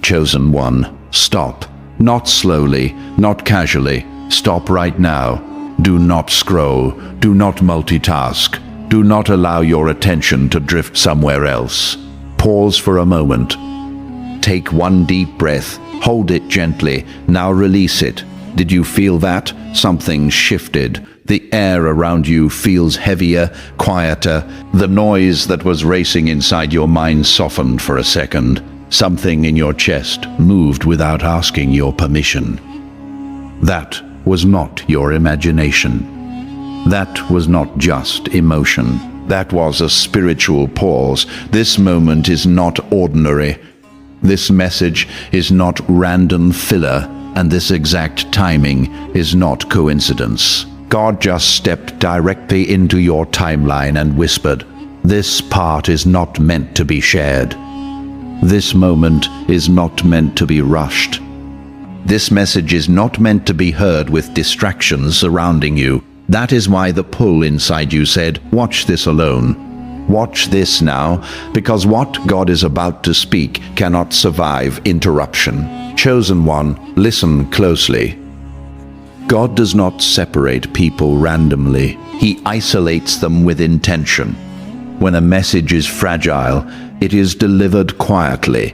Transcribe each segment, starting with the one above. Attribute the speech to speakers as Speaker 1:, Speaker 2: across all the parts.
Speaker 1: Chosen one, stop. Not slowly, not casually. Stop right now. Do not scroll. Do not multitask. Do not allow your attention to drift somewhere else. Pause for a moment. Take one deep breath. Hold it gently. Now release it. Did you feel that? Something shifted. The air around you feels heavier, quieter. The noise that was racing inside your mind softened for a second. Something in your chest moved without asking your permission. That was not your imagination. That was not just emotion. That was a spiritual pause. This moment is not ordinary. This message is not random filler, and this exact timing is not coincidence. God just stepped directly into your timeline and whispered, "This part is not meant to be shared. This moment is not meant to be rushed. This message is not meant to be heard with distractions surrounding you." That is why the pull inside you said, "Watch this alone. Watch this now, because what God is about to speak cannot survive interruption." Chosen one, listen closely. God does not separate people randomly. He isolates them with intention. When a message is fragile, it is delivered quietly.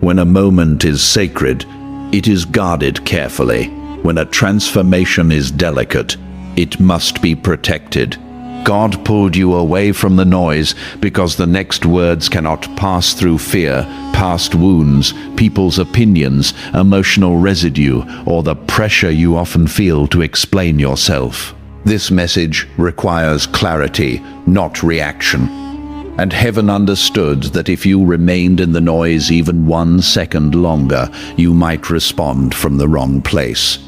Speaker 1: When a moment is sacred, it is guarded carefully. When a transformation is delicate, it must be protected. God pulled you away from the noise because the next words cannot pass through fear, past wounds, people's opinions, emotional residue, or the pressure you often feel to explain yourself. This message requires clarity, not reaction. And heaven understood that if you remained in the noise even 1 second longer, you might respond from the wrong place.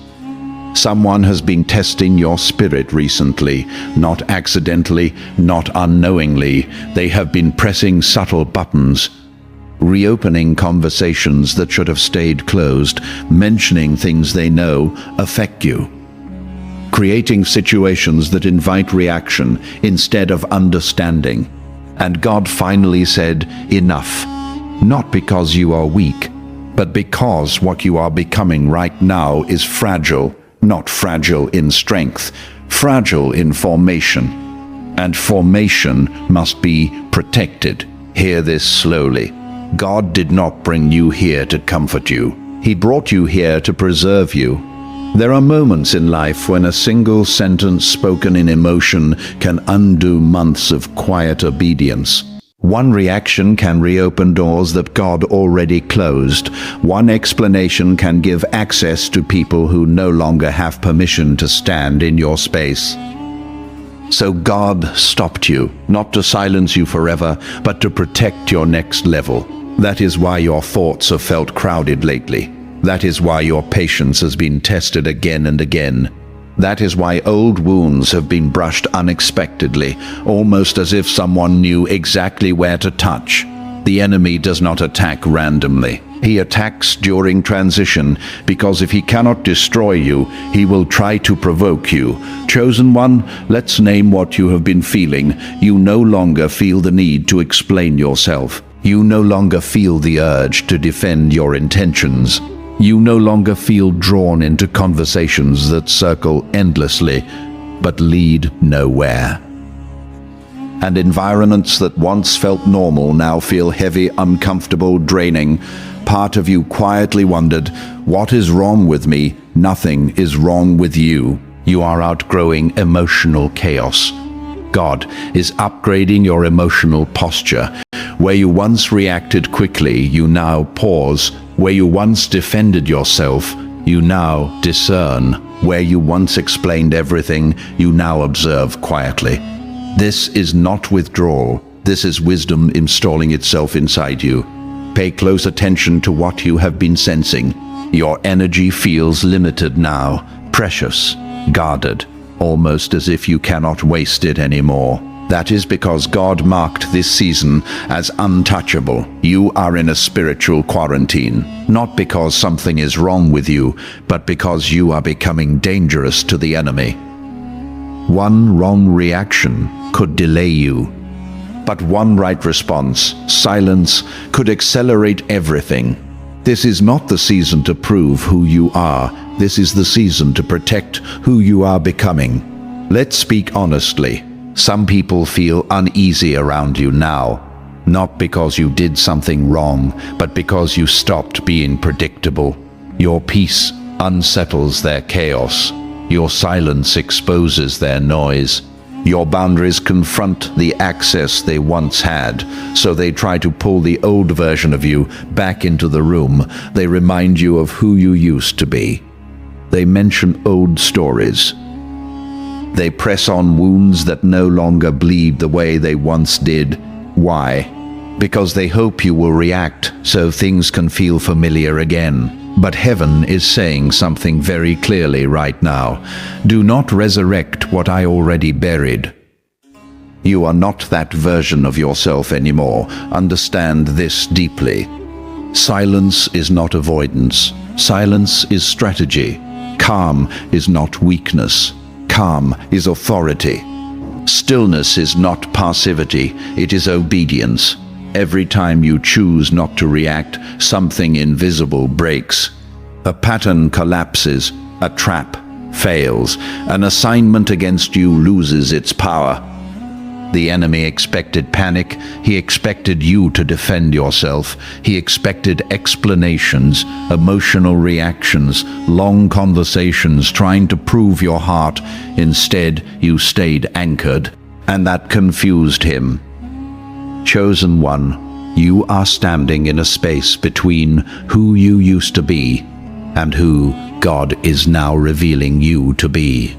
Speaker 1: Someone has been testing your spirit recently, not accidentally, not unknowingly. They have been pressing subtle buttons, reopening conversations that should have stayed closed, mentioning things they know affect you, creating situations that invite reaction instead of understanding. And God finally said, "Enough." Not because you are weak, but because what you are becoming right now is fragile. Not fragile in strength, fragile in formation. And formation must be protected. Hear this slowly. God did not bring you here to comfort you. He brought you here to preserve you. There are moments in life when a single sentence spoken in emotion can undo months of quiet obedience. One reaction can reopen doors that God already closed. One explanation can give access to people who no longer have permission to stand in your space. So God stopped you, not to silence you forever, but to protect your next level. That is why your thoughts have felt crowded lately. That is why your patience has been tested again and again. That is why old wounds have been brushed unexpectedly, almost as if someone knew exactly where to touch. The enemy does not attack randomly. He attacks during transition, because if he cannot destroy you, he will try to provoke you. Chosen one, let's name what you have been feeling. You no longer feel the need to explain yourself. You no longer feel the urge to defend your intentions. You no longer feel drawn into conversations that circle endlessly, but lead nowhere. And environments that once felt normal now feel heavy, uncomfortable, draining. Part of you quietly wondered, what is wrong with me? Nothing is wrong with you. You are outgrowing emotional chaos. God is upgrading your emotional posture. Where you once reacted quickly, you now pause. Where you once defended yourself, you now discern. Where you once explained everything, you now observe quietly. This is not withdrawal. This is wisdom installing itself inside you. Pay close attention to what you have been sensing. Your energy feels limited now, precious, guarded, almost as if you cannot waste it anymore. That is because God marked this season as untouchable. You are in a spiritual quarantine, not because something is wrong with you, but because you are becoming dangerous to the enemy. One wrong reaction could delay you, but one right response, silence, could accelerate everything. This is not the season to prove who you are. This is the season to protect who you are becoming. Let's speak honestly. Some people feel uneasy around you now, not because you did something wrong, but because you stopped being predictable. Your peace unsettles their chaos. Your silence exposes their noise. Your boundaries confront the access they once had, so they try to pull the old version of you back into the room. They remind you of who you used to be. They mention old stories. They press on wounds that no longer bleed the way they once did. Why? Because they hope you will react so things can feel familiar again. But heaven is saying something very clearly right now. Do not resurrect what I already buried. You are not that version of yourself anymore. Understand this deeply. Silence is not avoidance. Silence is strategy. Calm is not weakness. Calm is authority. Stillness is not passivity. It is obedience. Every time you choose not to react, something invisible breaks. A pattern collapses, a trap fails, an assignment against you loses its power. The enemy expected panic. He expected you to defend yourself. He expected explanations, emotional reactions, long conversations trying to prove your heart. Instead, you stayed anchored, and that confused him. Chosen one, you are standing in a space between who you used to be and who God is now revealing you to be.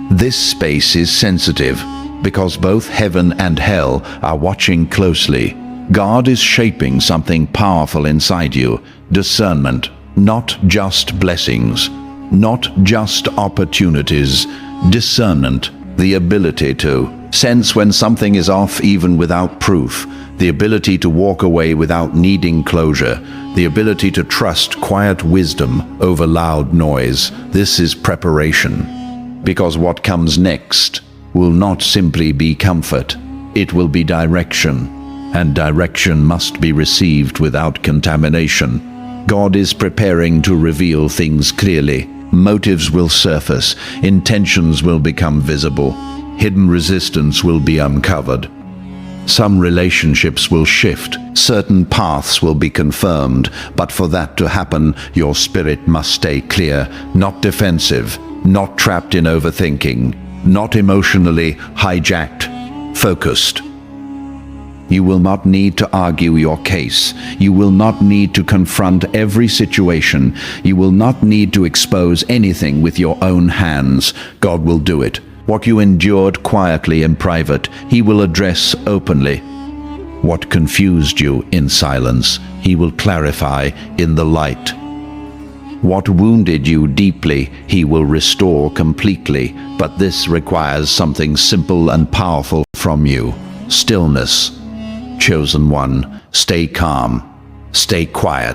Speaker 1: This space is sensitive because both heaven and hell are watching closely. God is shaping something powerful inside you, discernment, not just blessings, not just opportunities, discernment, the ability to sense when something is off even without proof, the ability to walk away without needing closure, the ability to trust quiet wisdom over loud noise. This is preparation, because what comes next will not simply be comfort, it will be direction, and direction must be received without contamination. God is preparing to reveal things clearly. Motives will surface, intentions will become visible. Hidden resistance will be uncovered. Some relationships will shift, certain paths will be confirmed, but for that to happen, your spirit must stay clear, not defensive, not trapped in overthinking, not emotionally hijacked, focused. You will not need to argue your case. You will not need to confront every situation. You will not need to expose anything with your own hands. God will do it. What you endured quietly in private, He will address openly. What confused you in silence, He will clarify in the light. What wounded you deeply, He will restore completely. But this requires something simple and powerful from you: stillness. Chosen one, stay calm, stay quiet.